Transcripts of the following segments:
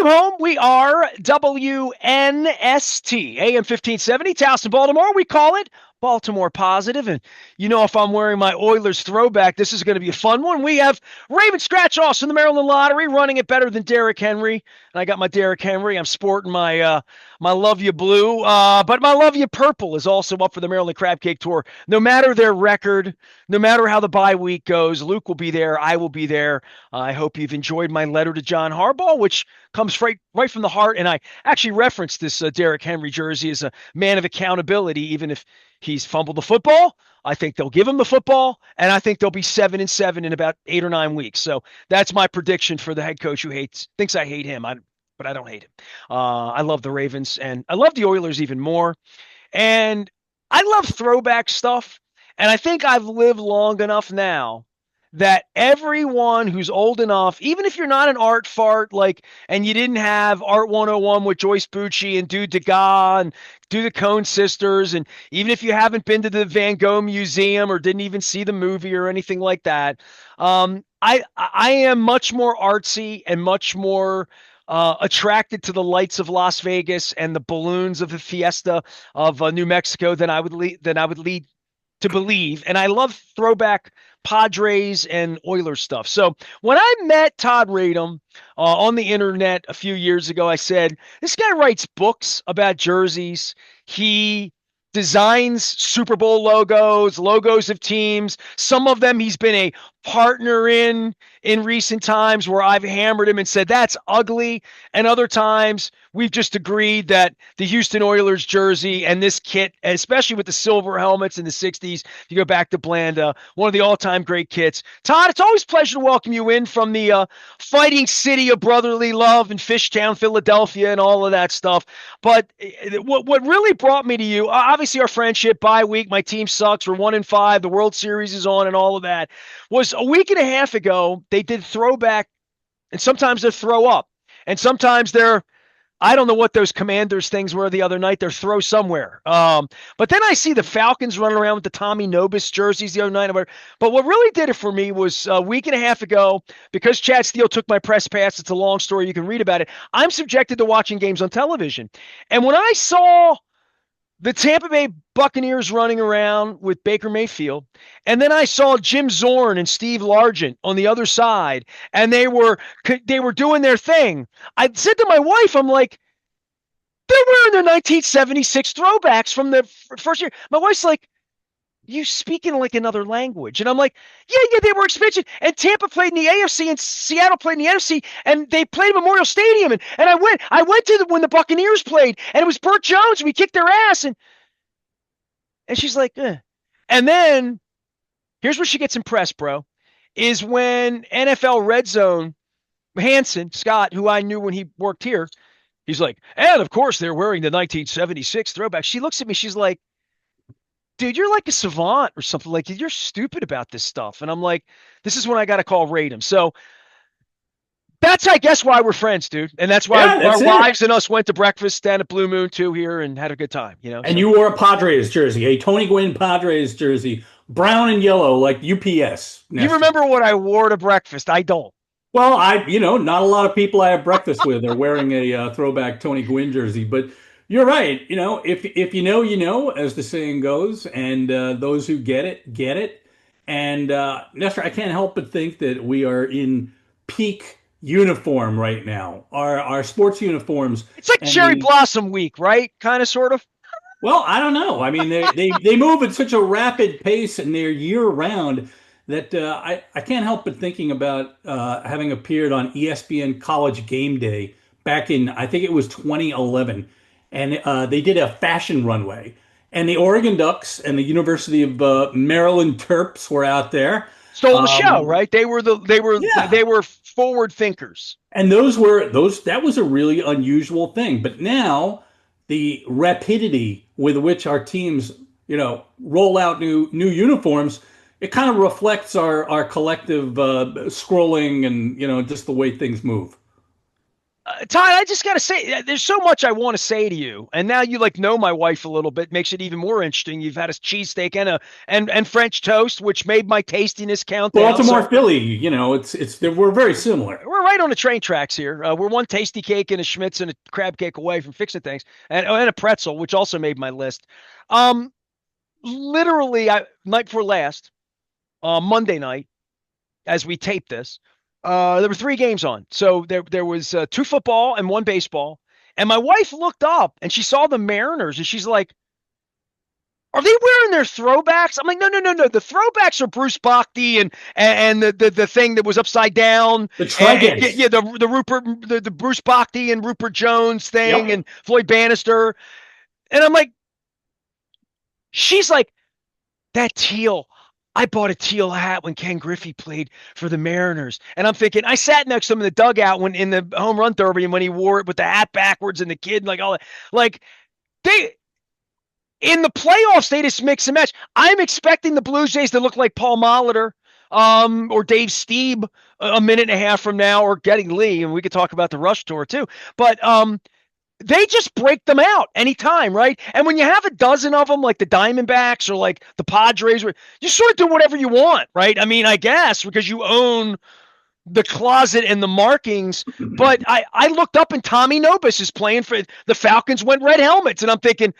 Welcome home. We are WNST, AM 1570, Towson, Baltimore. We call it Baltimore Positive. And if I'm wearing my Oilers throwback, this is going to be a fun one. We have Raven Scratch-Offs in the Maryland Lottery, running it better than Derrick Henry. And I got my Derrick Henry. I'm sporting my Love You Blue. But my Love You Purple is also up for the Maryland Crab Cake Tour. No matter their record, no matter how the bye week goes, Luke will be there. I will be there. I hope you've enjoyed my letter to John Harbaugh, which comes right from the heart. And I actually referenced this Derrick Henry jersey as a man of accountability, even if he's fumbled the football. I think they'll give him the football, and I think they'll be 7-7 in about 8 or 9 weeks. So that's my prediction for the head coach who thinks I hate him. But I don't hate him. I love the Ravens, and I love the Oilers even more. And I love throwback stuff. And I think I've lived long enough now that everyone who's old enough, even if you're not an art fart, and you didn't have Art 101 with Joyce Bucci and Dude Degas and Do the Coen Sisters, and even if you haven't been to the Van Gogh Museum or didn't even see the movie or anything like that, I am much more artsy and much more attracted to the lights of Las Vegas and the balloons of the Fiesta of New Mexico than I would lead to believe. And I love throwback Padres and Oilers stuff. So when I met Todd Radom on the internet a few years ago, I said, this guy writes books about jerseys. He designs Super Bowl logos of teams. Some of them he's been a partner in recent times where I've hammered him and said, that's ugly. And other times we've just agreed that the Houston Oilers jersey and this kit, especially with the silver helmets in the 60s, if you go back to Blanda, one of the all-time great kits. Todd, it's always a pleasure to welcome you in from the fighting city of brotherly love in Fishtown, Philadelphia, and all of that stuff. But what really brought me to you, obviously our friendship, bye week, my team sucks, we're 1-5, the World Series is on and all of that, was a week and a half ago, they did throwback, and sometimes they're throw up, and sometimes they're, I don't know what those Commanders things were the other night. They're throw somewhere. But then I see the Falcons running around with the Tommy Nobis jerseys the other night. But what really did it for me was a week and a half ago, because Chad Steele took my press pass. It's a long story. You can read about it. I'm subjected to watching games on television. And when I saw the Tampa Bay Buccaneers running around with Baker Mayfield, and then I saw Jim Zorn and Steve Largent on the other side, and they were doing their thing. I said to my wife, I'm like, they're wearing their 1976 throwbacks from the first year. My wife's like, you speaking like another language. And I'm like, yeah, they were expansion. And Tampa played in the AFC and Seattle played in the NFC, and they played at Memorial Stadium. And I went to when the Buccaneers played, and it was Burt Jones. We kicked their ass. And she's like, eh. And then here's where she gets impressed, bro, is when NFL Red Zone, Scott, who I knew when he worked here, he's like, and of course they're wearing the 1976 throwback. She looks at me, she's like, dude, you're like a savant or something. Like, you're stupid about this stuff. And I'm like, this is when I got to call Radom. So that's, I guess, why we're friends, dude. And that's why our wives and us went to breakfast down at Blue Moon 2 here and had a good time, And so. you wore a Padres jersey, a Tony Gwynn Padres jersey, brown and yellow, like UPS. You Nestor. remember what I wore to breakfast? I don't. Well, not a lot of people I have breakfast with are wearing a throwback Tony Gwynn jersey, but you're right. If you know, as the saying goes, and those who get it, get it. And Nestor, I can't help but think that we are in peak uniform right now. Our sports uniforms. It's like And Cherry Blossom Week, right? Kind of, sort of. well, I don't know. I mean, they move at such a rapid pace and they're year round that I can't help but thinking about having appeared on ESPN College Game Day back in, I think it was 2011. And they did a fashion runway. And the Oregon Ducks and the University of Maryland Terps were out there. Stole the show, right? They Yeah. were forward thinkers. And that was a really unusual thing. But now the rapidity with which our teams, roll out new uniforms, it kind of reflects our collective scrolling and, just the way things move. Todd, I just got to say, there's so much I want to say to you, and now you like know my wife a little bit, makes it even more interesting. You've had a cheesesteak and and French toast, which made my tastiness count down. Baltimore, So Philly, we're very similar. we're right on the train tracks here. We're one tasty cake and a Schmitz and a crab cake away from fixing things, and a pretzel, which also made my list. Um, Literally, night before last, Monday night, as we tape this, there were three games on. So there was two football and one baseball. And my wife looked up and she saw the Mariners and she's like, "Are they wearing their throwbacks?" I'm like, "No, no, no, no. The throwbacks are Bruce Bhakti and the thing that was upside down. The Trident. Yeah, the Rupert the Bruce Bhakti and Rupert Jones thing Yep. and Floyd Bannister." And I'm like, she's like, "That teal. I bought a teal hat when Ken Griffey played for the Mariners." And I'm thinking, I sat next to him in the dugout when in the home run derby and when he wore it with the hat backwards and the kid, like all that. Like they in the playoffs, they just mix and match. I'm expecting the Blue Jays to look like Paul Molitor, or Dave Stieb a minute and a half from now, or Getty Lee, and we could talk about the Rush tour too. But they just break them out anytime, right? And when you have a dozen of them, like the Diamondbacks or like the Padres, you sort of do whatever you want, right? I mean, I guess because you own the closet and the markings. But I looked up and Tommy Nobis is playing for the Falcons, went red helmets, and I'm thinking,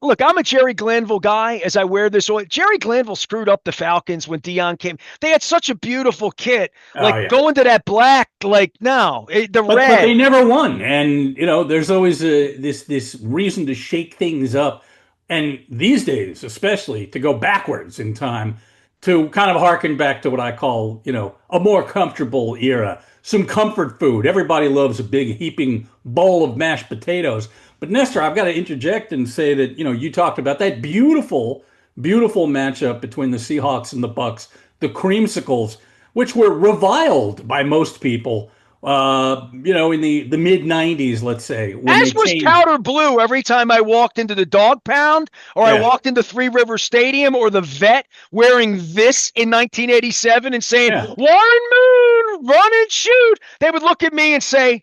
look, I'm a Jerry Glanville guy as I wear this. Jerry Glanville screwed up the Falcons when Dion came. They had such a beautiful kit. Oh Like yeah. going to that black, like no, the But they red. never won, and there's always this reason to shake things up, and these days especially to go backwards in time to kind of harken back to what I call a more comfortable era, some comfort food. Everybody loves a big heaping bowl of mashed potatoes. But Nestor, I've got to interject and say that you talked about that beautiful, beautiful matchup between the Seahawks and the Bucks, the creamsicles, which were reviled by most people in the mid 90s, let's say, when they As was changed. powder blue every time I walked into the dog pound or I Yeah. walked into Three River Stadium or the vet wearing this in 1987 and saying, Yeah. "Warren Moon, run and shoot." They would look at me and say,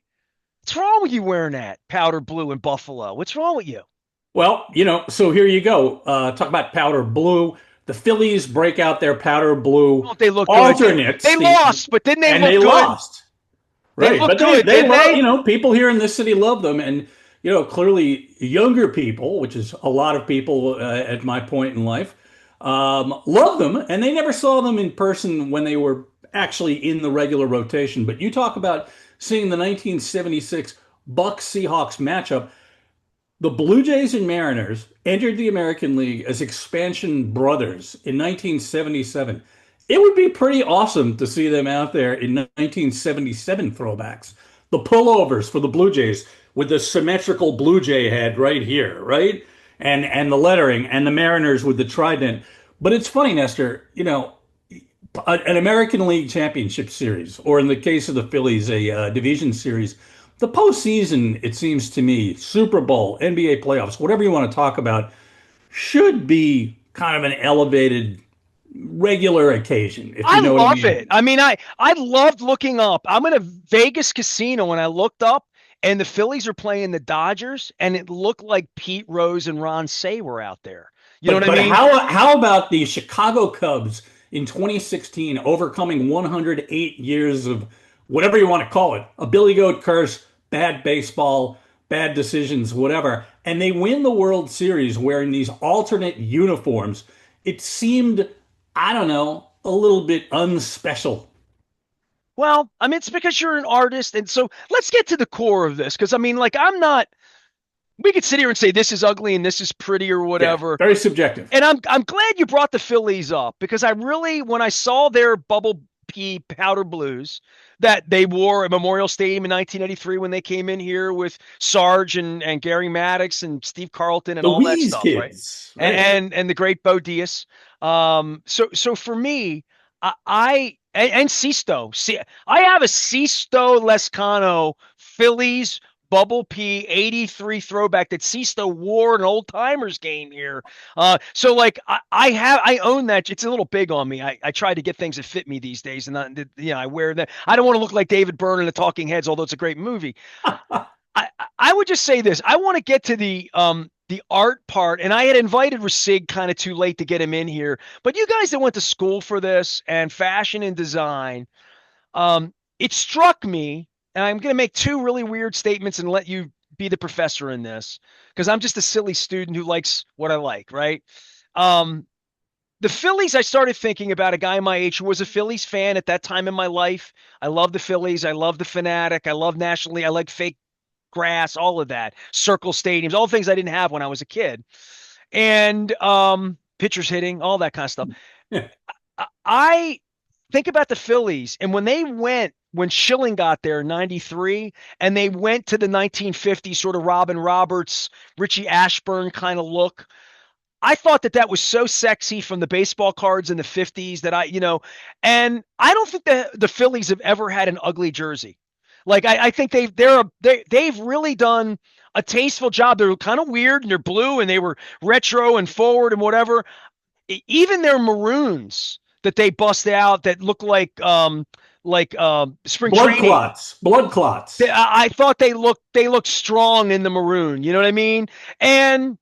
"What's wrong with you wearing that powder blue in Buffalo? What's wrong with you?" Well, so here you go. Talk about powder blue. The Phillies break out their powder blue Don't they look good? alternates. They lost, but didn't they And look they good? lost. They Right. look But good, they didn't love, they? people here in this city love them. And, clearly younger people, which is a lot of people at my point in life, love them. And they never saw them in person when they were actually in the regular rotation. But you talk about seeing the 1976 Bucks Seahawks matchup. The Blue Jays and Mariners entered the American League as expansion brothers in 1977. It would be pretty awesome to see them out there in 1977 throwbacks. The pullovers for the Blue Jays with the symmetrical Blue Jay head right here, right? And the lettering, and the Mariners with the trident. But it's funny, Nestor, an American League Championship Series, or in the case of the Phillies, a division series. The postseason, it seems to me, Super Bowl, NBA playoffs, whatever you want to talk about, should be kind of an elevated, regular occasion, if I you know what I love mean. it. I mean, I loved looking up. I'm in a Vegas casino and I looked up and the Phillies are playing the Dodgers and it looked like Pete Rose and Ron Say were out there. You know But what I but mean? how about the Chicago Cubs in 2016 overcoming 108 years of whatever you want to call it, a Billy Goat curse, bad baseball, bad decisions, whatever, and they win the World Series wearing these alternate uniforms. It seemed, I don't know, a little bit unspecial. Well, I mean, it's because you're an artist. And so let's get to the core of this. Cause I mean, like, we could sit here and say this is ugly and this is pretty or Yeah, whatever. very subjective. And I'm glad you brought the Phillies up because I really, when I saw their bubble pea powder blues that they wore at Memorial Stadium in 1983 when they came in here with Sarge and Gary Maddox and Steve Carlton and The all that Wheeze stuff, right? Kids, And right? the great Bo Diaz. So for me, and Sisto. See, I have a Sisto Lescano Phillies Bubble P 83 throwback that Sisto wore in an old timers game here. So like I own that. It's a little big on me. I try to get things that fit me these days, and I wear that. I don't want to look like David Byrne in the Talking Heads, although it's a great movie. I would just say this. I want to get to the art part, and I had invited Rasig kind of too late to get him in here. But you guys that went to school for this and fashion and design, it struck me, and I'm going to make two really weird statements and let you be the professor in this because I'm just a silly student who likes what I like, right? Um, the Phillies, I started thinking about a guy my age who was a Phillies fan at that time in my life. I love the Phillies. I love the Fanatic. I love nationally. I like fake grass, all of that, circle stadiums, all things I didn't have when I was a kid, and pitchers hitting, all that kind of stuff. I think about the Phillies, and when Schilling got there in '93, and they went to the 1950s sort of Robin Roberts, Richie Ashburn kind of look. I thought that that was so sexy from the baseball cards in the 50s that and I don't think the Phillies have ever had an ugly jersey. Like I think they've really done a tasteful job. They're kind of weird and they're blue and they were retro and forward and whatever. Even their maroons that they bust out that look like spring Blood training. clots, blood clots. I thought they looked strong in the maroon. You know what I mean? And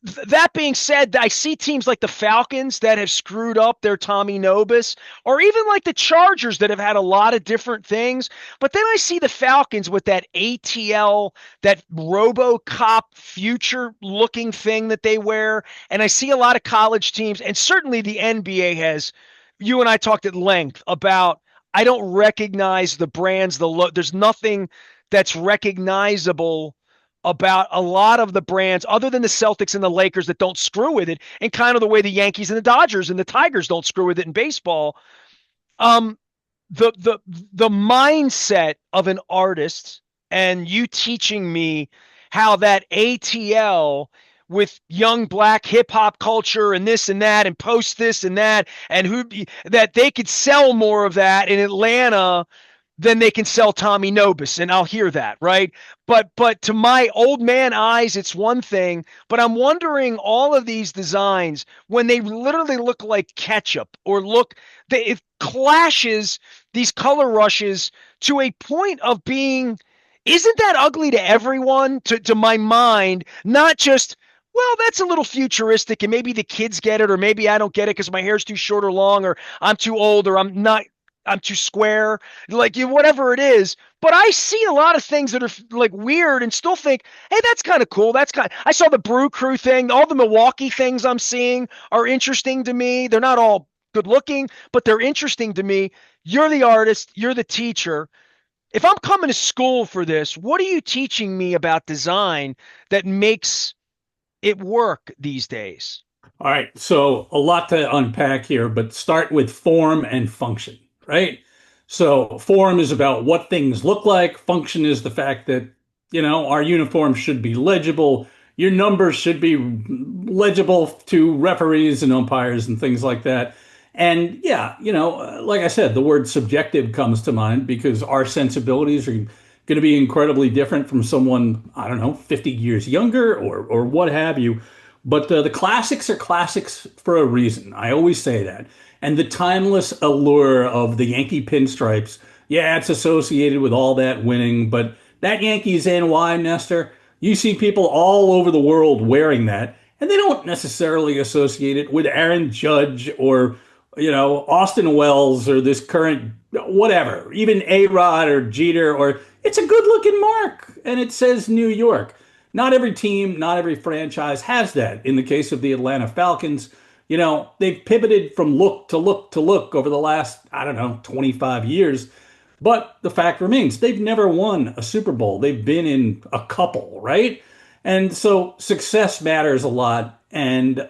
that being said, I see teams like the Falcons that have screwed up their Tommy Nobis, or even like the Chargers that have had a lot of different things. But then I see the Falcons with that ATL, that RoboCop future looking thing that they wear. And I see a lot of college teams, and certainly the NBA has. You and I talked at length about I don't recognize the brands, there's nothing that's recognizable about a lot of the brands other than the Celtics and the Lakers that don't screw with it, and kind of the way the Yankees and the Dodgers and the Tigers don't screw with it in baseball. Um, the mindset of an artist and you teaching me how that ATL with young black hip hop culture and this and that and post this and that and who that they could sell more of that in Atlanta then they can sell Tommy Nobis, and I'll hear that, right? But to my old man eyes, it's one thing. But I'm wondering all of these designs when they literally look like ketchup or it clashes these color rushes to a point of being. Isn't that ugly to everyone? To my mind, not just. Well, that's a little futuristic, and maybe the kids get it, or maybe I don't get it because my hair's too short or long, or I'm too old, or I'm too square, like whatever it is. But I see a lot of things that are like weird and still think, hey, that's kind of cool. I saw the Brew Crew thing. All the Milwaukee things I'm seeing are interesting to me. They're not all good looking, but they're interesting to me. You're the artist. You're the teacher. If I'm coming to school for this, what are you teaching me about design that makes it work these days? All right, so a lot to unpack here, but start with form and function, right? So form is about what things look like. Function is the fact that, our uniform should be legible. Your numbers should be legible to referees and umpires and things like that. And yeah, like I said, the word subjective comes to mind because our sensibilities are going to be incredibly different from someone, I don't know, 50 years younger or what have you. But the classics are classics for a reason. I always say that. And the timeless allure of the Yankee pinstripes, yeah, it's associated with all that winning, but that Yankees NY, Nestor, you see people all over the world wearing that, and they don't necessarily associate it with Aaron Judge or, Austin Wells or this current whatever, even A-Rod or Jeter, or it's a good looking mark, and it says New York. Not every team, not every franchise has that. In the case of the Atlanta Falcons, they've pivoted from look to look to look over the last, I don't know, 25 years. But the fact remains, they've never won a Super Bowl. They've been in a couple, right? And so success matters a lot. And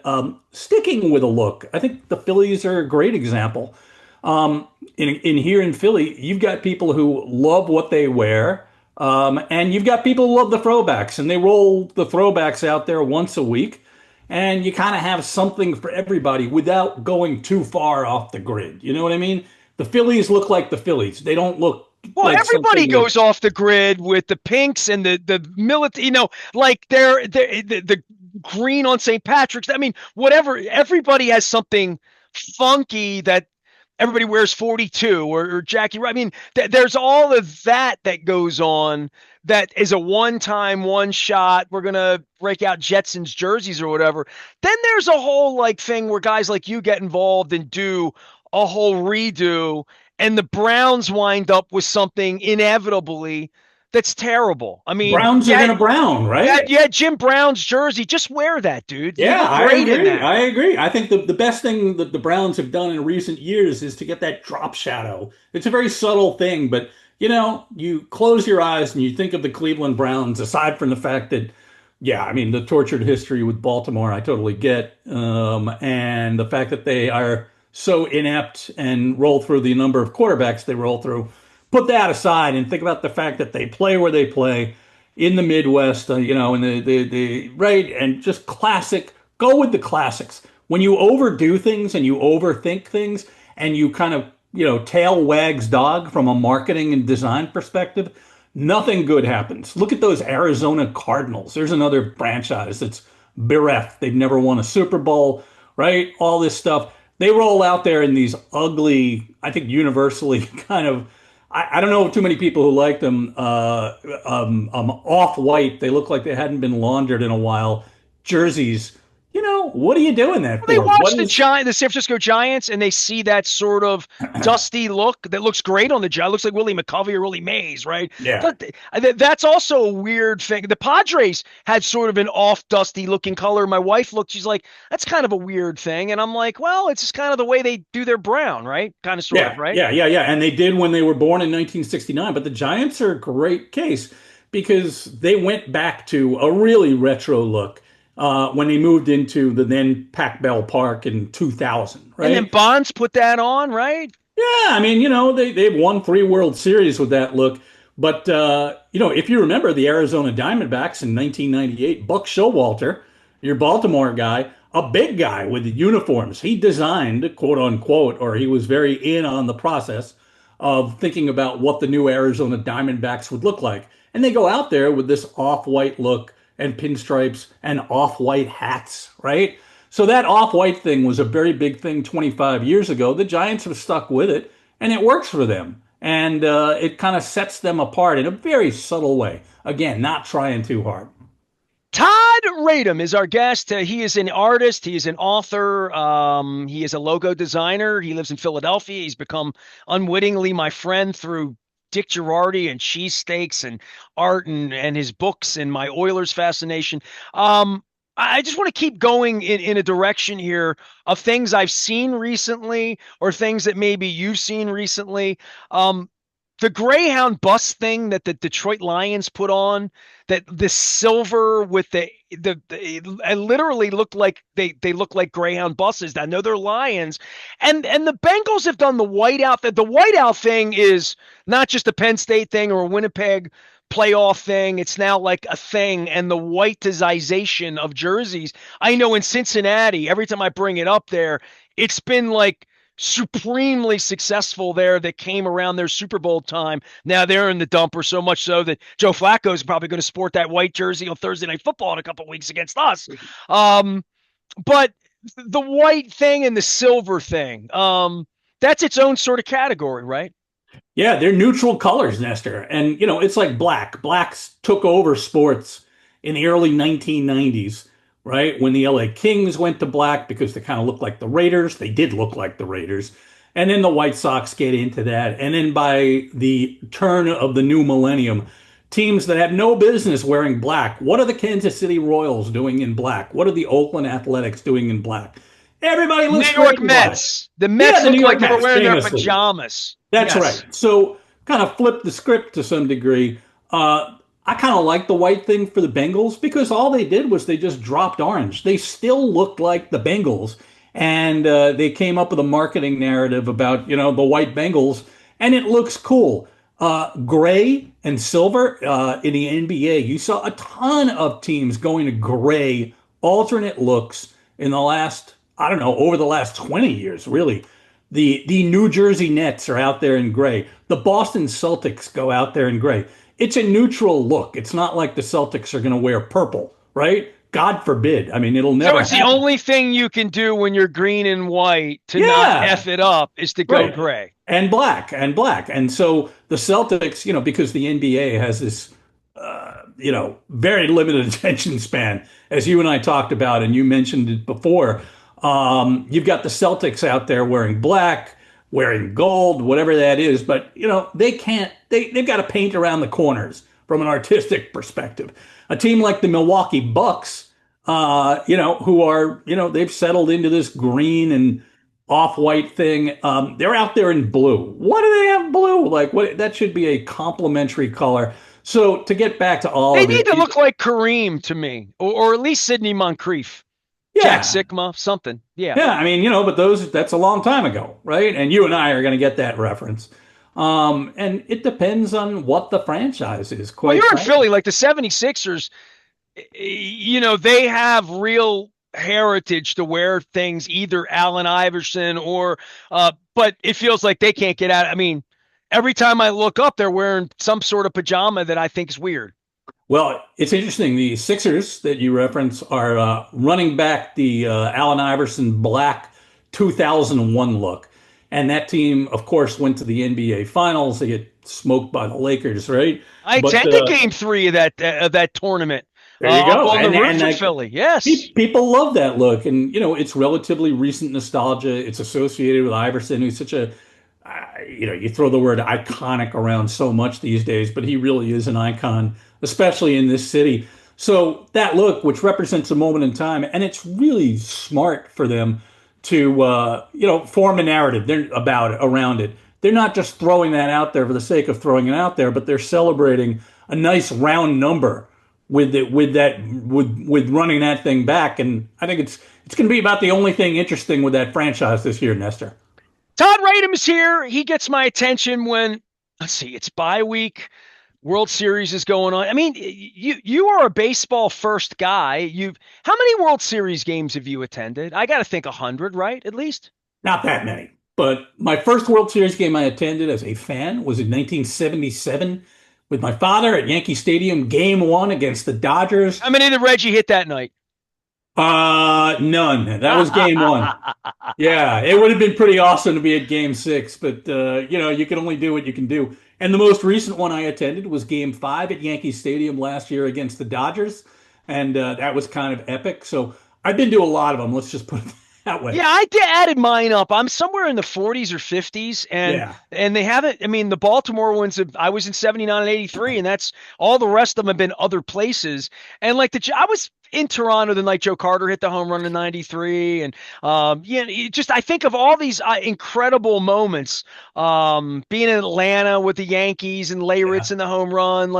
sticking with a look, I think the Phillies are a great example. In here in Philly, you've got people who love what they wear. And you've got people who love the throwbacks, and they roll the throwbacks out there once a week. And you kind of have something for everybody without going too far off the grid. You know what I mean? The Phillies look like the Phillies. They don't look, Well, like everybody something that, goes off the grid with the pinks and the military, like the green on St. Patrick's. I mean, whatever. Everybody has something funky that everybody wears 42 or Jackie. I mean, there's all of that that goes on that is a one time, one shot. We're gonna break out Jetsons jerseys or whatever. Then there's a whole like thing where guys like you get involved and do a whole redo and the Browns wind up with something inevitably that's terrible. I mean, Browns are yeah, going to brown, yeah, right? yeah, Jim Brown's jersey. Just wear that, dude. You Yeah, look I great in agree. that. I agree. I think the best thing that the Browns have done in recent years is to get that drop shadow. It's a very subtle thing, but you close your eyes and you think of the Cleveland Browns, aside from the fact that, yeah, I mean, the tortured history with Baltimore, I totally get. And the fact that they are so inept and roll through the number of quarterbacks they roll through. Put that aside and think about the fact that they play where they play in the Midwest, and the right, and just classic. Go with the classics. When you overdo things and you overthink things, and you kind of tail wags dog from a marketing and design perspective, nothing good happens. Look at those Arizona Cardinals. There's another franchise that's bereft. They've never won a Super Bowl, right? All this stuff. They roll out there in these ugly, I think universally kind of, I don't know too many people who like them. Off-white. They look like they hadn't been laundered in a while. Jerseys. What are you doing that They for? watch What is? the San Francisco Giants, and they see that sort of dusty look that looks great on the Giants. Looks like Willie McCovey or Willie Mays, right? Yeah. But that's also a weird thing. The Padres had sort of an off dusty looking color. My wife looked, she's like, that's kind of a weird thing. And I'm like, well, it's just kind of the way they do their brown, right? Kind of sort of, Yeah, right? yeah, yeah, yeah. And they did when they were born in 1969. But the Giants are a great case because they went back to a really retro look when they moved into the then Pac Bell Park in 2000, And then right? Bonds put that on, right? Yeah, I mean, they've won 3 World Series with that look. But if you remember the Arizona Diamondbacks in 1998, Buck Showalter, your Baltimore guy, a big guy with the uniforms, he designed, quote unquote, or he was very in on the process of thinking about what the new Arizona Diamondbacks would look like. And they go out there with this off-white look and pinstripes and off-white hats, right? So that off-white thing was a very big thing 25 years ago. The Giants have stuck with it, and it works for them. And it kind of sets them apart in a very subtle way. Again, not trying too hard. Todd Radom is our guest. He is an artist. He is an author. He is a logo designer. He lives in Philadelphia. He's become unwittingly my friend through Dick Girardi and cheesesteaks and art and his books and my Oilers fascination. I just want to keep going in a direction here of things I've seen recently or things that maybe you've seen recently. The Greyhound bus thing that the Detroit Lions put on, that the silver with the it literally looked like they look like Greyhound buses. I know they're Lions, and the Bengals have done the whiteout. The whiteout thing is not just a Penn State thing or a Winnipeg playoff thing. It's now like a thing, and the whiteization of jerseys. I know in Cincinnati, every time I bring it up there, it's been like supremely successful there that came around their Super Bowl time. Now they're in the dumper so much so that Joe Flacco is probably going to sport that white jersey on Thursday Night Football in a couple of weeks against us. But the white thing and the silver thing, that's its own sort of category, right? Yeah, they're neutral colors, Nestor. And, it's like black. Blacks took over sports in the early 1990s, right? When the LA Kings went to black because they kind of looked like the Raiders. They did look like the Raiders. And then the White Sox get into that. And then by the turn of the new millennium, teams that have no business wearing black. What are the Kansas City Royals doing in black? What are the Oakland Athletics doing in black? Everybody New looks great York in black. Mets. The Yeah, Mets the New look like York they were Mets, wearing their famously. pajamas. That's Yes. right. So kind of flip the script to some degree. I kind of like the white thing for the Bengals because all they did was they just dropped orange. They still looked like the Bengals, and they came up with a marketing narrative about the white Bengals, and it looks cool. Gray and silver in the NBA, you saw a ton of teams going to gray alternate looks in the last, I don't know, over the last 20 years, really. The New Jersey Nets are out there in gray. The Boston Celtics go out there in gray. It's a neutral look. It's not like the Celtics are going to wear purple, right? God forbid. I mean, it'll So never it's the happen. only thing you can do when you're green and white to not Yeah, F it up is to go right. gray. And black and black. And so the Celtics, because the NBA has this, very limited attention span, as you and I talked about, and you mentioned it before. You've got the Celtics out there wearing black, wearing gold, whatever that is, but they can't. They've got to paint around the corners from an artistic perspective. A team like the Milwaukee Bucks, who are, they've settled into this green and off-white thing. They're out there in blue. What do they have blue? Like what? That should be a complementary color. So to get back to all They of need it, to look like Kareem to me, or at least Sidney Moncrief, Jack yeah, Sikma, something. Yeah. yeah. I mean, but that's a long time ago, right? And you and I are going to get that reference. And it depends on what the franchise is, Well, quite you're in frankly. Philly, like the 76ers, they have real heritage to wear things, either Allen Iverson or, but it feels like they can't get out. I mean, every time I look up, they're wearing some sort of pajama that I think is weird. Well, it's interesting. The Sixers that you reference are running back the Allen Iverson black 2001 look. And that team, of course, went to the NBA Finals. They get smoked by the Lakers, right? I But attended Game 3 of that tournament there you up go. on the And roof in like, Philly. Yes. people love that look. And, it's relatively recent nostalgia. It's associated with Iverson, who's such a you throw the word iconic around so much these days, but he really is an icon, especially in this city. So that look, which represents a moment in time, and it's really smart for them to, form a narrative about it, around it. They're not just throwing that out there for the sake of throwing it out there, but they're celebrating a nice round number with running that thing back. And I think it's going to be about the only thing interesting with that franchise this year, Nestor. Todd Radom is here. He gets my attention when, let's see, it's bye week. World Series is going on. I mean, you are a baseball first guy. You've How many World Series games have you attended? I got to think 100, right? At least. Not that many. But my first World Series game I attended as a fan was in 1977 with my father at Yankee Stadium, game one against the Dodgers. How many did Reggie hit that night? None. That was game one. Yeah, it would have been pretty awesome to be at game six, but you can only do what you can do. And the most recent one I attended was game five at Yankee Stadium last year against the Dodgers. And that was kind of epic. So I've been to a lot of them. Let's just put it that way. Yeah, added mine up. I'm somewhere in the 40s or 50s, and Yeah. they haven't. I mean, the Baltimore ones. I was in 79 and 83, and that's all. The rest of them have been other places. And like I was in Toronto the night Joe Carter hit the home run in '93, and I think of all these incredible moments. Being in Atlanta with the Yankees and Yeah. Leyritz in the home run,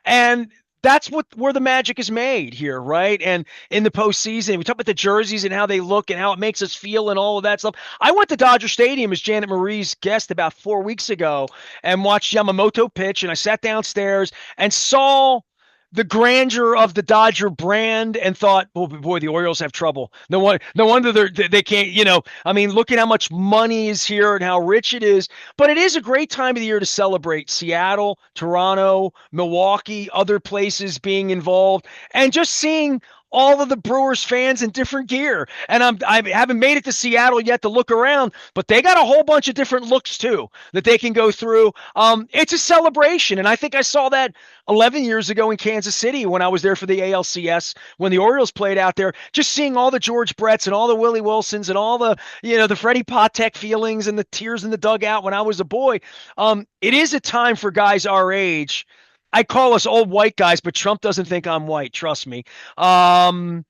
and that's where the magic is made here, right? And in the postseason, we talk about the jerseys and how they look and how it makes us feel and all of that stuff. I went to Dodger Stadium as Janet Marie's guest about 4 weeks ago and watched Yamamoto pitch, and I sat downstairs and saw the grandeur of the Dodger brand and thought, oh boy, the Orioles have trouble. No wonder they can't. I mean, look at how much money is here and how rich it is. But it is a great time of the year to celebrate Seattle, Toronto, Milwaukee, other places being involved, and just seeing all of the Brewers fans in different gear. And I haven't made it to Seattle yet to look around, but they got a whole bunch of different looks too that they can go through. It's a celebration, and I think I saw that 11 years ago in Kansas City when I was there for the ALCS when the Orioles played out there. Just seeing all the George Bretts and all the Willie Wilsons and all the the Freddie Patek feelings and the tears in the dugout when I was a boy. It is a time for guys our age. I call us old white guys, but Trump doesn't think I'm white. Trust me. Um,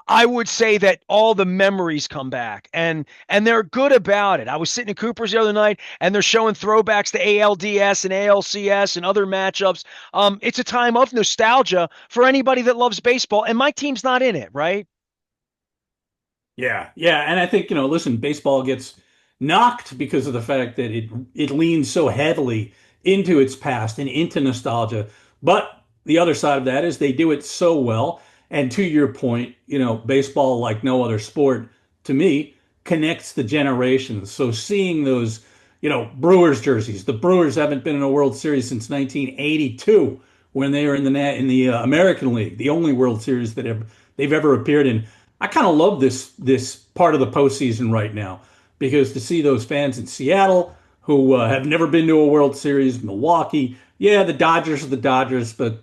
I would say that all the memories come back, and they're good about it. I was sitting in Cooper's the other night, and they're showing throwbacks to ALDS and ALCS and other matchups. It's a time of nostalgia for anybody that loves baseball, and my team's not in it, right? Yeah, yeah, and I think, listen, baseball gets knocked because of the fact that it leans so heavily into its past and into nostalgia. But the other side of that is they do it so well. And to your point, baseball, like no other sport, to me, connects the generations. So seeing those, Brewers jerseys. The Brewers haven't been in a World Series since 1982 when they were in the American League, the only World Series that they've ever appeared in. I kind of love this part of the postseason right now because to see those fans in Seattle who have never been to a World Series, Milwaukee, yeah, the Dodgers are the Dodgers, but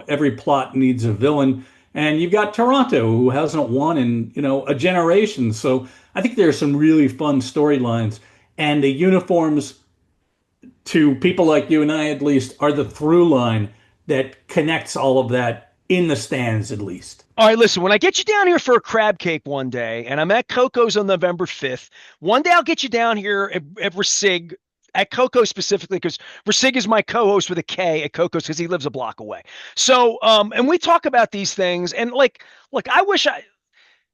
every plot needs a villain. And you've got Toronto, who hasn't won in, a generation. So I think there are some really fun storylines. And the uniforms, to people like you and I at least, are the through line that connects all of that in the stands at least. All right, listen, when I get you down here for a crab cake one day, and I'm at Coco's on November 5th, one day I'll get you down here at Resig, at Coco specifically, because Resig is my co-host with a K at Coco's because he lives a block away. So, and we talk about these things, and like, look, I wish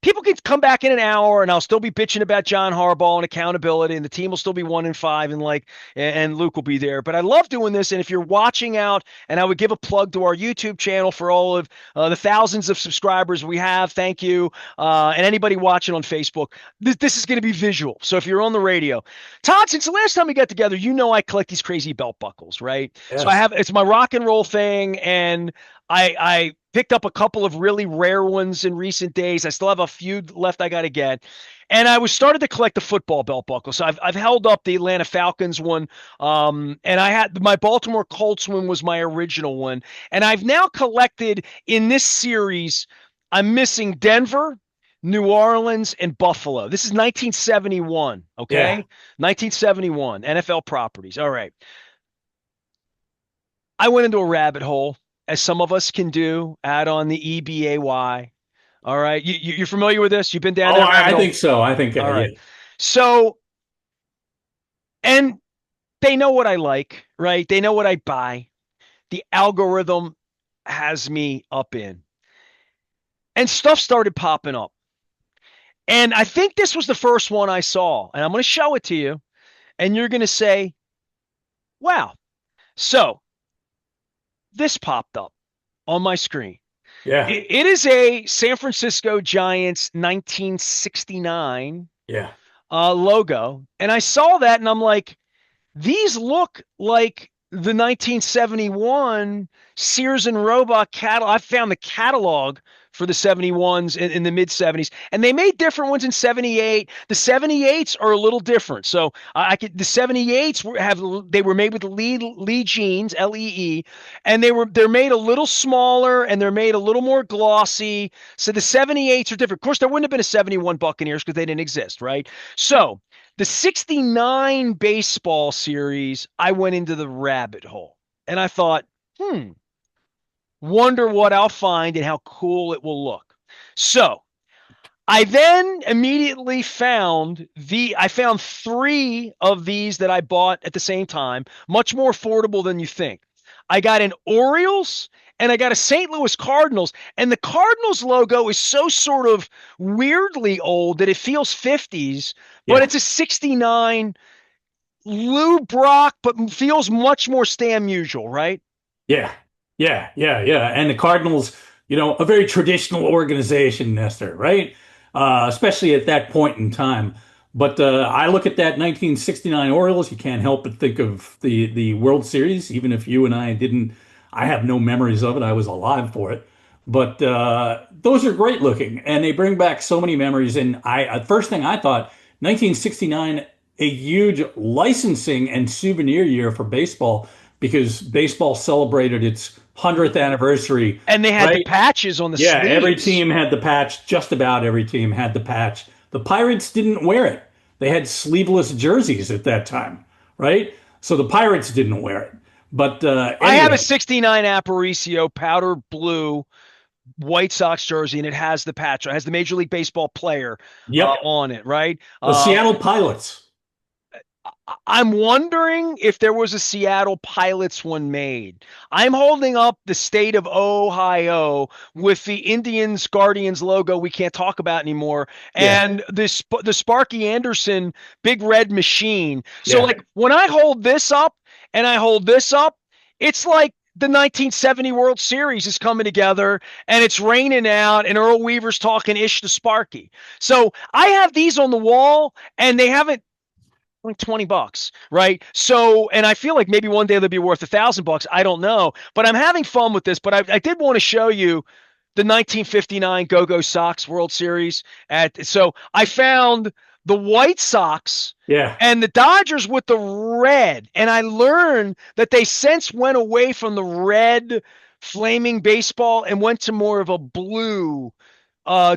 people can come back in an hour and I'll still be bitching about John Harbaugh and accountability, and the team will still be 1-5, and Luke will be there. But I love doing this. And if you're watching out, and I would give a plug to our YouTube channel for all of the thousands of subscribers we have. Thank you. And anybody watching on Facebook, this is going to be visual. So if you're on the radio, Todd, since the last time we got together, I collect these crazy belt buckles, right? So Yes. it's my rock and roll thing. And I picked up a couple of really rare ones in recent days. I still have a few left I got to get. And I was started to collect the football belt buckle. So I've held up the Atlanta Falcons one. And I had my Baltimore Colts one was my original one. And I've now collected in this series, I'm missing Denver, New Orleans, and Buffalo. This is 1971. Okay. Yeah. 1971 NFL properties. All right. I went into a rabbit hole, as some of us can do, add on the EBAY. All right. You're familiar with this? You've been down Oh, that rabbit I hole? think so. I think, All yeah. right. So, and they know what I like, right? They know what I buy. The algorithm has me up in. And stuff started popping up. And I think this was the first one I saw. And I'm going to show it to you. And you're going to say, wow. So, this popped up on my screen. Yeah. It is a San Francisco Giants 1969 Yeah. logo. And I saw that and I'm like, these look like the 1971 Sears and Roebuck catalog. I found the catalog for the 71s in the mid 70s, and they made different ones in 78. The 78s are a little different. So the 78s they were made with Lee jeans, Lee, and they're made a little smaller and they're made a little more glossy. So the 78s are different. Of course, there wouldn't have been a 71 Buccaneers because they didn't exist, right? So the 69 baseball series, I went into the rabbit hole and I thought, wonder what I'll find and how cool it will look. So I then immediately found three of these that I bought at the same time, much more affordable than you think. I got an Orioles and I got a St. Louis Cardinals, and the Cardinals logo is so sort of weirdly old that it feels 50s, but Yeah. it's a 69 Lou Brock, but feels much more Stan Musial, right? Yeah. Yeah. Yeah. Yeah. And the Cardinals, a very traditional organization, Nestor, right? Especially at that point in time. But I look at that 1969 Orioles. You can't help but think of the World Series, even if you and I didn't. I have no memories of it. I was alive for it. But those are great looking, and they bring back so many memories. And first thing I thought, 1969, a huge licensing and souvenir year for baseball because baseball celebrated its 100th anniversary, And they had the right? patches on the Yeah, every sleeves. team had the patch. Just about every team had the patch. The Pirates didn't wear it. They had sleeveless jerseys at that time, right? So the Pirates didn't wear it. But I have a anyway, 69 Aparicio powder blue White Sox jersey, and it has the patch. It has the Major League Baseball player yep, on it, right? the Seattle Pilots. I'm wondering if there was a Seattle Pilots one made. I'm holding up the state of Ohio with the Indians Guardians logo we can't talk about anymore, Yeah, and the Sparky Anderson big red machine. So yeah, like when I hold this up and I hold this up, it's like the 1970 World Series is coming together and it's raining out and Earl Weaver's talking ish to Sparky. So I have these on the wall and they haven't like $20, right? So, and I feel like maybe one day they'll be worth $1,000. I don't know, but I'm having fun with this. But I did want to show you the 1959 Go-Go Sox World Series so I found the White Sox Yeah. and the Dodgers with the red. And I learned that they since went away from the red flaming baseball and went to more of a blue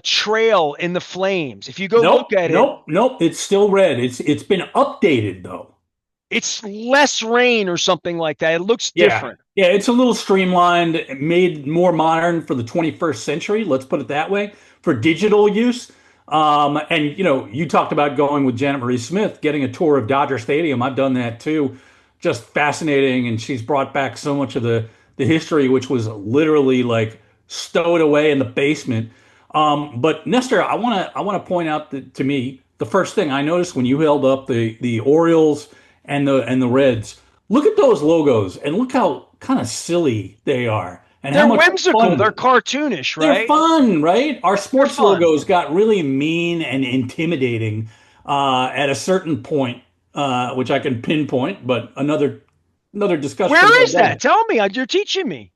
trail in the flames. If you go look Nope, at it, nope, nope. It's still red. It's been updated though. it's less rain or something like that. It looks Yeah. different. Yeah, it's a little streamlined, made more modern for the 21st century, let's put it that way, for digital use. And you talked about going with Janet Marie Smith, getting a tour of Dodger Stadium. I've done that too. Just fascinating, and she's brought back so much of the history, which was literally like stowed away in the basement. But Nestor, I want to point out that to me, the first thing I noticed when you held up the Orioles and the Reds, look at those logos and look how kind of silly they are and how They're much whimsical. They're fun. cartoonish, They're right? fun, right? Our They're sports fun. logos got really mean and intimidating at a certain point, which I can pinpoint, but another discussion for Where another is that? day. Tell me. You're teaching me.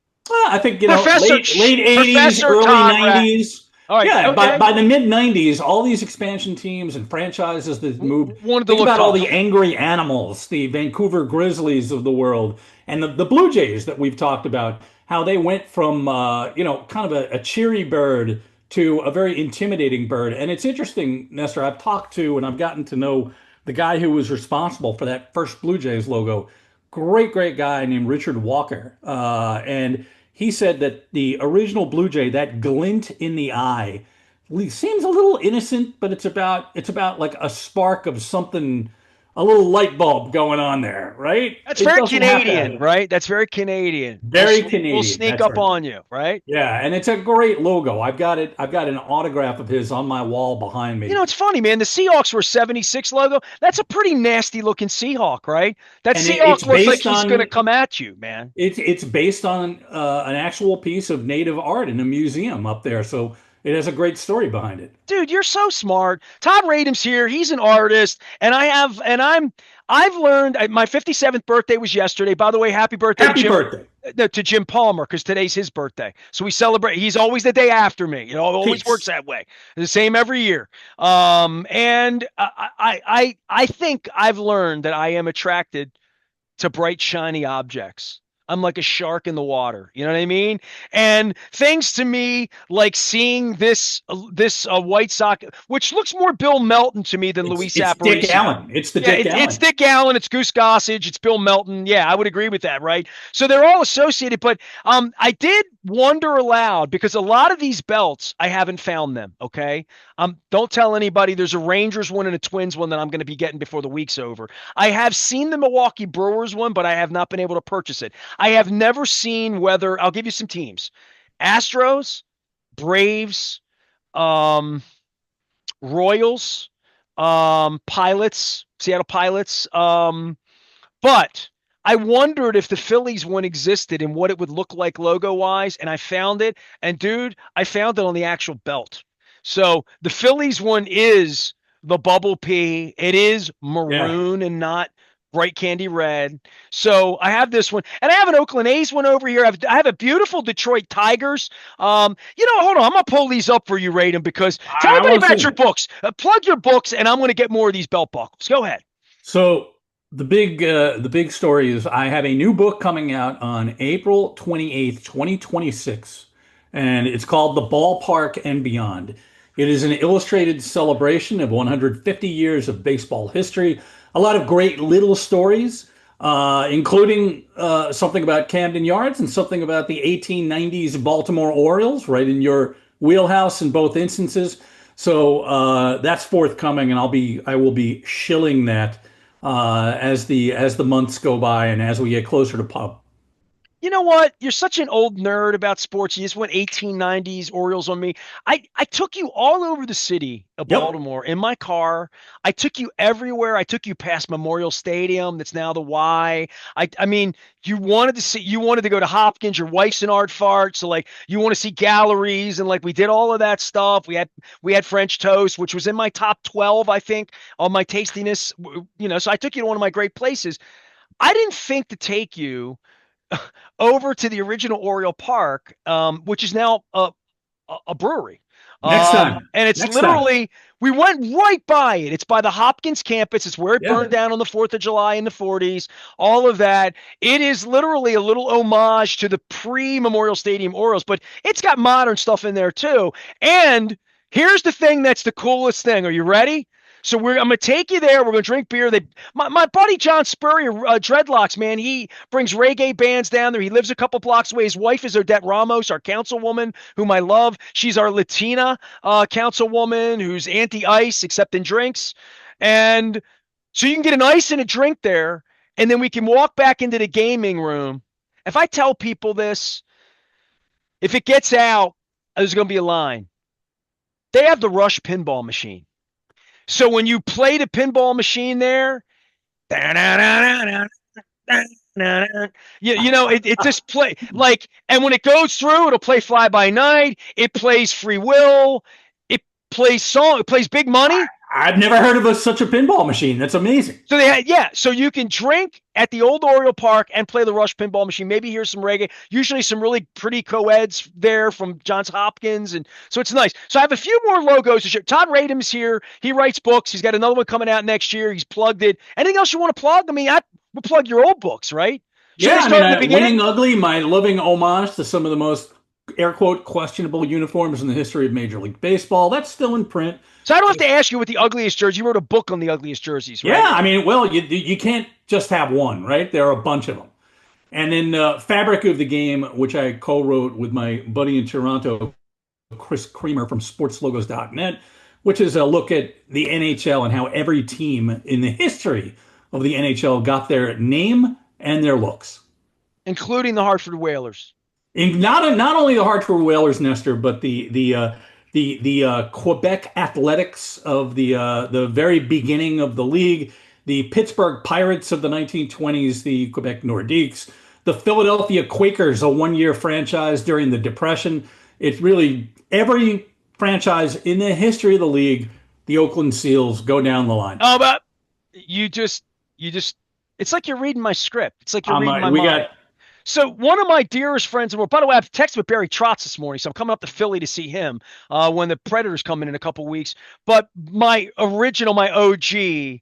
I think Professor late 80s, Professor early Todd Radom. 90s. All right. Yeah, by Okay. by the mid 90s, all these expansion teams and franchises that moved. Wanted to Think look about all the tough. angry animals, the Vancouver Grizzlies of the world, and the Blue Jays that we've talked about, how they went from kind of a cheery bird to a very intimidating bird. And it's interesting, Nestor, I've talked to and I've gotten to know the guy who was responsible for that first Blue Jays logo. Great guy named Richard Walker. And he said that the original Blue Jay, that glint in the eye, seems a little innocent, but it's about like a spark of something, a little light bulb going on there, right? That's It very doesn't have to have Canadian, it. right? That's very Canadian. Very We'll Canadian. sneak That's up right. on you, right? Yeah, and it's a great logo. I've got it. I've got an autograph of his on my wall behind You me. know, it's funny, man. The Seahawks were 76 logo. That's a pretty nasty looking Seahawk, right? That And Seahawk it's looks like based he's going to on come at you, man. it's based on an actual piece of native art in a museum up there. So it has a great story behind it. Dude, you're so smart. Todd Radom's here. He's an artist, and I've learned. My 57th birthday was yesterday. By the way, happy birthday to Happy Jim birthday. no, to Jim Palmer because today's his birthday. So we celebrate. He's always the day after me. It always works Peace. that way. The same every year. And I think I've learned that I am attracted to bright, shiny objects. I'm like a shark in the water. You know what I mean? And things to me like seeing this White Sox, which looks more Bill Melton to me than It's Luis it's Dick Aparicio. Allen. It's the Yeah, Dick it's Allen. Dick Allen, it's Goose Gossage, it's Bill Melton. Yeah, I would agree with that, right? So they're all associated, but I did wonder aloud because a lot of these belts I haven't found them. Okay, don't tell anybody. There's a Rangers one and a Twins one that I'm going to be getting before the week's over. I have seen the Milwaukee Brewers one, but I have not been able to purchase it. I have never seen whether I'll give you some teams: Astros, Braves, um, Royals, Pilots, Seattle Pilots. But I wondered if the Phillies one existed and what it would look like logo wise, and I found it. And dude, I found it on the actual belt. So the Phillies one is the bubble P. It is Yeah. maroon and not bright candy red. So I have this one, and I have an Oakland A's one over here. I have a beautiful Detroit Tigers. Hold on, I'm gonna pull these up for you, Radom, because tell I everybody want to about see your it. books. Plug your books, and I'm gonna get more of these belt buckles. Go ahead. So the big story is I have a new book coming out on April 28th, 2026, and it's called The Ballpark and Beyond. It is an illustrated celebration of 150 years of baseball history. A lot of great little stories, including something about Camden Yards and something about the 1890s Baltimore Orioles, right in your wheelhouse in both instances. So that's forthcoming, and I will be shilling that as the months go by and as we get closer to pub. you know what? You're such an old nerd about sports. You just went 1890s Orioles on me. I took you all over the city of Yep. Baltimore in my car. I took you everywhere. I took you past Memorial Stadium, that's now the Y. I mean, you wanted to go to Hopkins. Your wife's an art fart, so like you want to see galleries and like we did all of that stuff. We had French toast, which was in my top 12, I think, on my tastiness. So I took you to one of my great places. I didn't think to take you over to the original Oriole Park, which is now a brewery. Next time. And it's Next time. literally, we went right by it. It's by the Hopkins campus. It's where it Yeah. burned down on the 4th of July in the 40s, all of that. It is literally a little homage to the pre Memorial Stadium Orioles, but it's got modern stuff in there too. And here's the thing that's the coolest thing. Are you ready? So I'm gonna take you there. We're gonna drink beer. My buddy John Spurrier, Dreadlocks, man, he brings reggae bands down there. He lives a couple blocks away. His wife is Odette Ramos, our councilwoman, whom I love. She's our Latina councilwoman who's anti-ice except in drinks. And so you can get an ice and a drink there, and then we can walk back into the gaming room. If I tell people this, if it gets out, there's gonna be a line. They have the Rush pinball machine. So when you play the pinball machine there, it just play like, and when it goes through, it'll play Fly By Night. It plays Free Will. It plays song. It plays Big Money. I've never heard of such a pinball machine. That's amazing. So they had, yeah. So you can drink at the old Oriole Park and play the Rush pinball machine. Maybe hear some reggae. Usually some really pretty co-eds there from Johns Hopkins, and so it's nice. So I have a few more logos to share. Todd Radom's here. He writes books. He's got another one coming out next year. He's plugged it. Anything else you want to plug? I mean, we'll plug your old books, right? Should Yeah, I I start mean, in the Winning beginning? Ugly, my loving homage to some of the most air quote questionable uniforms in the history of Major League Baseball. That's still in print. So I don't have to ask you what the ugliest jersey. You wrote a book on the ugliest jerseys, Yeah, right? I mean, well, you can't just have one, right? There are a bunch of them. And then Fabric of the Game, which I co-wrote with my buddy in Toronto, Chris Creamer from sportslogos.net, which is a look at the NHL and how every team in the history of the NHL got their name and their looks. Including the Hartford Whalers. Not only the Hartford Whalers, Nestor, but the Quebec Athletics of the very beginning of the league, the Pittsburgh Pirates of the 1920s, the Quebec Nordiques, the Philadelphia Quakers, a one-year franchise during the Depression. It's really every franchise in the history of the league. The Oakland Seals go down the line. Oh, but you just, it's like you're reading my script. It's like you're reading my We mind. got So one of my dearest friends in the world, by the way, I've texted with Barry Trotz this morning, so I'm coming up to Philly to see him when the Predators come in a couple weeks. But my original, my OG,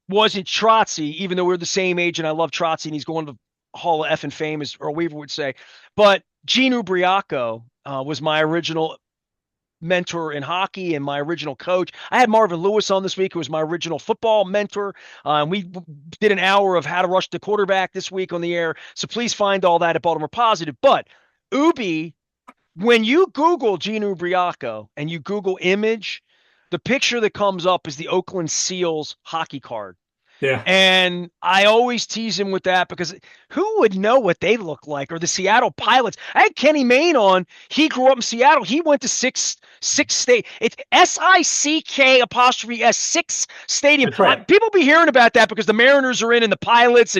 wasn't Trotzy, even though we're the same age and I love Trotzy and he's going to the Hall of Effing Fame, as Earl Weaver would say. But Gene Ubriaco was my original mentor in hockey and my original coach. I had Marvin Lewis on this week, who was my original football mentor. We did an hour of how to rush the quarterback this week on the air. So please find all that at Baltimore Positive. But Ubi, when you Google Gene Ubriaco and you Google image, the picture that comes up is the Oakland Seals hockey card. yeah, And I always tease him with that because who would know what they look like? Or the Seattle Pilots. I had Kenny Mayne on. He grew up in Seattle. He went to six state. It's SICK apostrophe S six stadium. that's right. People be hearing about that because the Mariners are in and the Pilots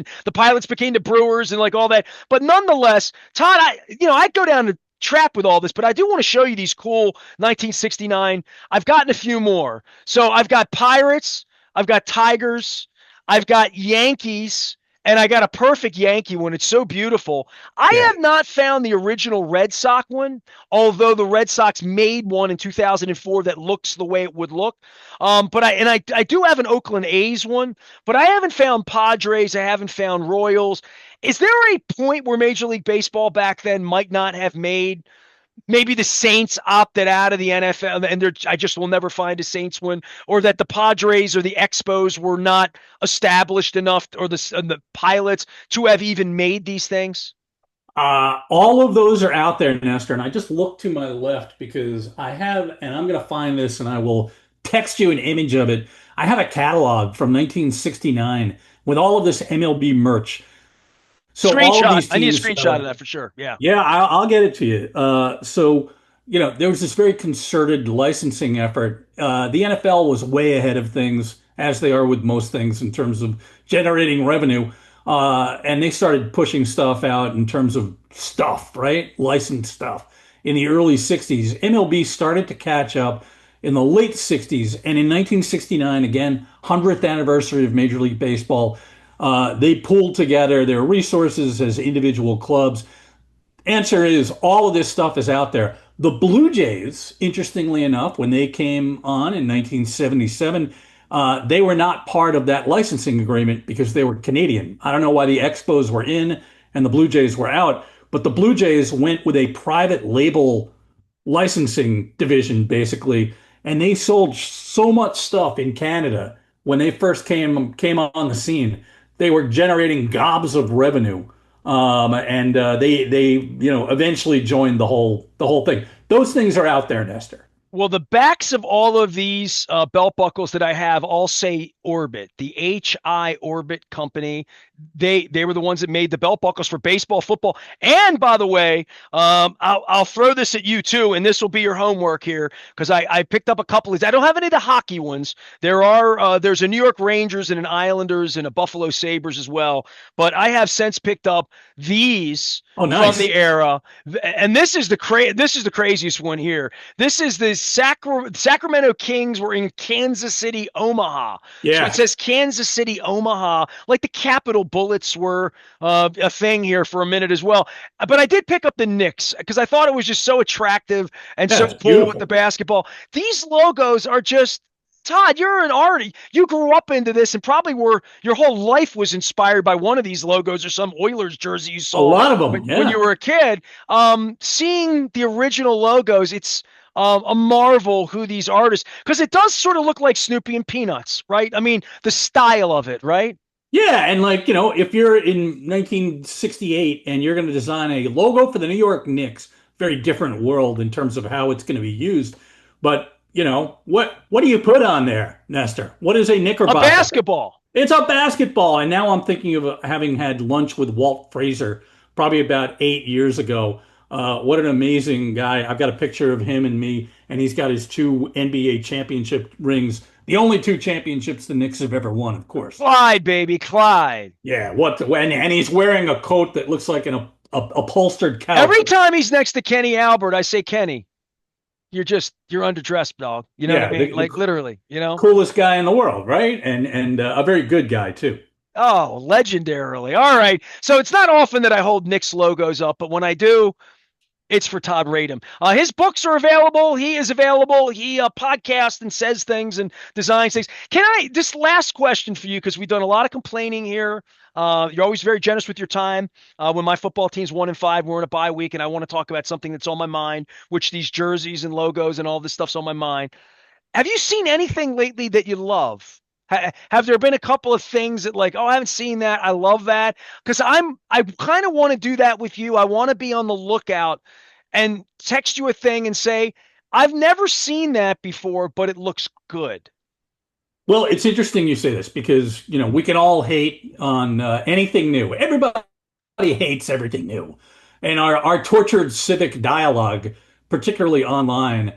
became the Brewers and like all that. But nonetheless, Todd, I'd go down to trap with all this, but I do want to show you these cool 1969. I've gotten a few more. So I've got Pirates. I've got Tigers. I've got Yankees, and I got a perfect Yankee one. It's so beautiful. I Yeah. have not found the original Red Sox one, although the Red Sox made one in 2004 that looks the way it would look. But I do have an Oakland A's one, but I haven't found Padres. I haven't found Royals. Is there a point where Major League Baseball back then might not have made? Maybe the Saints opted out of the NFL, and I just will never find a Saints one, or that the Padres or the Expos were not established enough, or the Pilots to have even made these things. All of those are out there, Nestor, and I just look to my left because I have, and I'm going to find this and I will text you an image of it. I have a catalog from 1969 with all of this MLB merch. So all of Screenshot. these I need a teams, screenshot of that for sure. Yeah. yeah, I'll get it to you. There was this very concerted licensing effort. The NFL was way ahead of things, as they are with most things in terms of generating revenue. And they started pushing stuff out in terms of stuff, right? Licensed stuff. In the early 60s, MLB started to catch up in the late 60s. And in 1969, again, 100th anniversary of Major League Baseball, they pulled together their resources as individual clubs. Answer is all of this stuff is out there. The Blue Jays, interestingly enough, when they came on in 1977, they were not part of that licensing agreement because they were Canadian. I don't know why the Expos were in and the Blue Jays were out, but the Blue Jays went with a private label licensing division basically, and they sold so much stuff in Canada when they first came on the scene. They were generating gobs of revenue, and they eventually joined the whole thing. Those things are out there, Nestor. Well, the backs of all of these belt buckles that I have all say Orbit, the HI Orbit company. They were the ones that made the belt buckles for baseball, football, and by the way, I'll throw this at you too, and this will be your homework here because I picked up a couple of these. I don't have any of the hockey ones. There's a New York Rangers and an Islanders and a Buffalo Sabres as well, but I have since picked up these Oh, from nice. the era, and this is the craziest one here. This is the Sacramento Kings were in Kansas City, Omaha. So it Yeah. says Kansas City, Omaha, like the Capitol Bullets were a thing here for a minute as well. But I did pick up the Knicks because I thought it was just so attractive and Yeah, so it's cool with the beautiful. basketball. These logos are just Todd, you're an artist. You grew up into this and probably were your whole life was inspired by one of these logos or some Oilers jersey you A saw lot of when, them. when you Yeah. were a kid. Seeing the original logos, it's a marvel who these artists, because it does sort of look like Snoopy and Peanuts, right? I mean, the style of it, right? Yeah, and if you're in 1968 and you're going to design a logo for the New York Knicks, very different world in terms of how it's going to be used. But, what do you put on there, Nestor? What is a A Knickerbocker? basketball. It's a basketball. And now I'm thinking of having had lunch with Walt Frazier probably about 8 years ago. What an amazing guy. I've got a picture of him and me, and he's got his two NBA championship rings, the only two championships the Knicks have ever won, of course. Clyde, baby, Clyde. Yeah, and he's wearing a coat that looks like a upholstered couch. Every time he's next to Kenny Albert, I say, Kenny, you're underdressed, dog. You know what I Yeah, mean? Like literally, you know? coolest guy in the world, right? And a very good guy too. Oh, legendarily. All right. So it's not often that I hold Nick's logos up, but when I do, it's for Todd Radom. His books are available. He is available. He podcasts and says things and designs things. This last question for you, because we've done a lot of complaining here. You're always very generous with your time. When my football team's 1-5, we're in a bye week, and I want to talk about something that's on my mind, which these jerseys and logos and all this stuff's on my mind. Have you seen anything lately that you love? Have there been a couple of things that like, oh, I haven't seen that. I love that because I kind of want to do that with you. I want to be on the lookout and text you a thing and say, I've never seen that before, but it looks good. Well, it's interesting you say this because we can all hate on anything new. Everybody hates everything new, and our tortured civic dialogue, particularly online,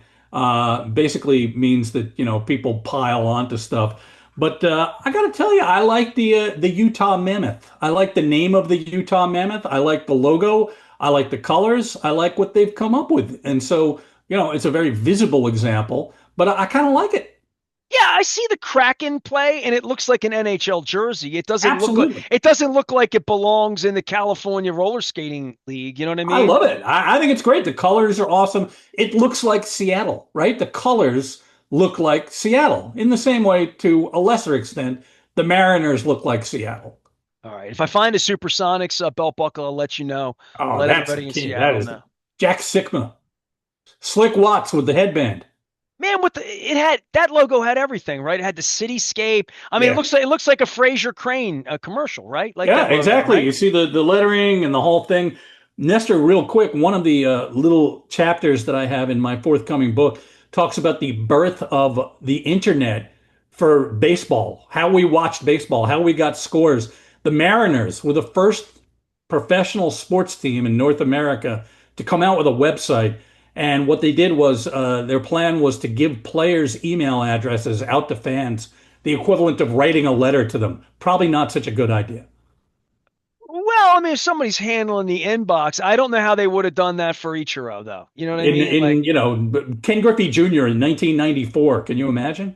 basically means that people pile onto stuff. But I got to tell you, I like the Utah Mammoth. I like the name of the Utah Mammoth. I like the logo. I like the colors. I like what they've come up with, and so it's a very visible example. But I kind of like it. Yeah, I see the Kraken play, and it looks like an NHL jersey. Absolutely. It doesn't look like it belongs in the California Roller Skating League. You know what I I mean? love it. I think it's great. The colors are awesome. It looks like Seattle, right? The colors look like Seattle in the same way, to a lesser extent, the Mariners look like Seattle. All right. If I find a Supersonics belt buckle, I'll let you know. I'll Oh, let that's the everybody in key. That Seattle is know. Jack Sikma, Slick Watts with the headband. Man, it had that logo had everything, right? It had the cityscape. I mean, Yeah. it looks like a Fraser Crane commercial, right? Like Yeah, that logo, exactly. right? You see the lettering and the whole thing. Nestor, real quick, one of the little chapters that I have in my forthcoming book talks about the birth of the internet for baseball, how we watched baseball, how we got scores. The Mariners were the first professional sports team in North America to come out with a website. And what they did was their plan was to give players' email addresses out to fans, the equivalent of writing a letter to them. Probably not such a good idea. Well, I mean, if somebody's handling the inbox, I don't know how they would have done that for Ichiro, though. You know what I mean? Like, Ken Griffey Jr. in 1994. Can you imagine?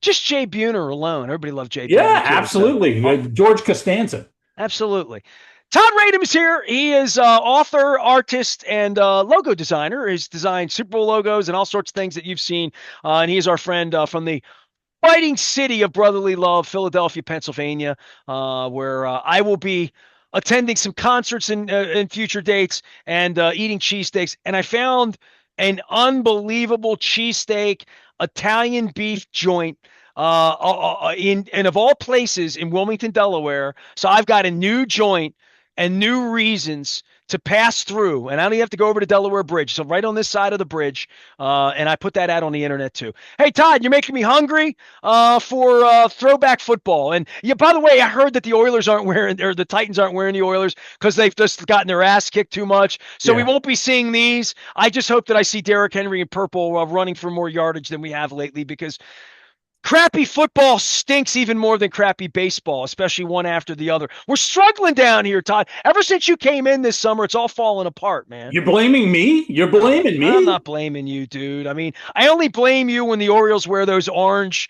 just Jay Buhner alone. Everybody loved Jay Buhner Yeah, too. So, absolutely. George Costanza. absolutely. Todd Radom is here. He is author, artist, and logo designer. He's designed Super Bowl logos and all sorts of things that you've seen. And he is our friend from the fighting city of brotherly love, Philadelphia, Pennsylvania, where I will be attending some concerts in future dates and eating cheesesteaks. And I found an unbelievable cheesesteak Italian beef joint in and of all places in Wilmington, Delaware. So I've got a new joint and new reasons to pass through. And I don't even have to go over to Delaware Bridge. So right on this side of the bridge. And I put that out on the internet too. Hey, Todd, you're making me hungry for throwback football. And yeah, by the way, I heard that the Oilers aren't wearing, or the Titans aren't wearing the Oilers because they've just gotten their ass kicked too much. So we Yeah. won't be seeing these. I just hope that I see Derrick Henry in purple running for more yardage than we have lately, because crappy football stinks even more than crappy baseball, especially one after the other. We're struggling down here, Todd. Ever since you came in this summer, it's all falling apart, man. You're blaming me? You're No, blaming I'm me? not blaming you, dude. I mean, I only blame you when the Orioles wear those orange,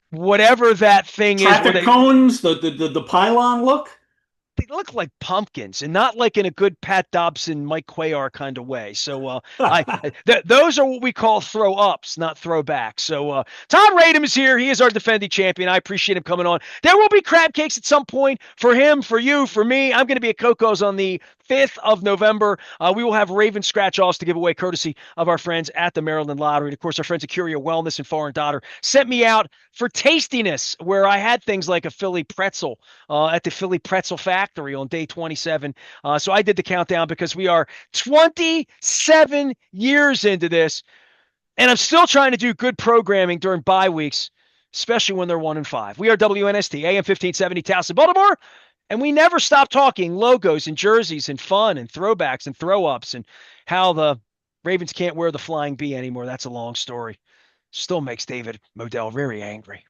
whatever that thing is, where Traffic cones, the pylon look? they look like pumpkins, and not like in a good Pat Dobson, Mike Cuellar kind of way. So those are what we call throw ups, not throwbacks. So Todd Radom is here. He is our defending champion. I appreciate him coming on. There will be crab cakes at some point for him, for you, for me. I'm going to be at Coco's on the 5th of November. We will have Raven scratch offs to give away, courtesy of our friends at the Maryland Lottery. And of course, our friends at Curio Wellness and Foreign Daughter sent me out for tastiness, where I had things like a Philly pretzel at the Philly Pretzel Factory on day 27. So I did the countdown because we are 27 years into this, and I'm still trying to do good programming during bye weeks, especially when they're 1-5. We are WNST, AM 1570, Towson, Baltimore. And we never stop talking logos and jerseys and fun and throwbacks and throw ups and how the Ravens can't wear the flying B anymore. That's a long story. Still makes David Modell very angry.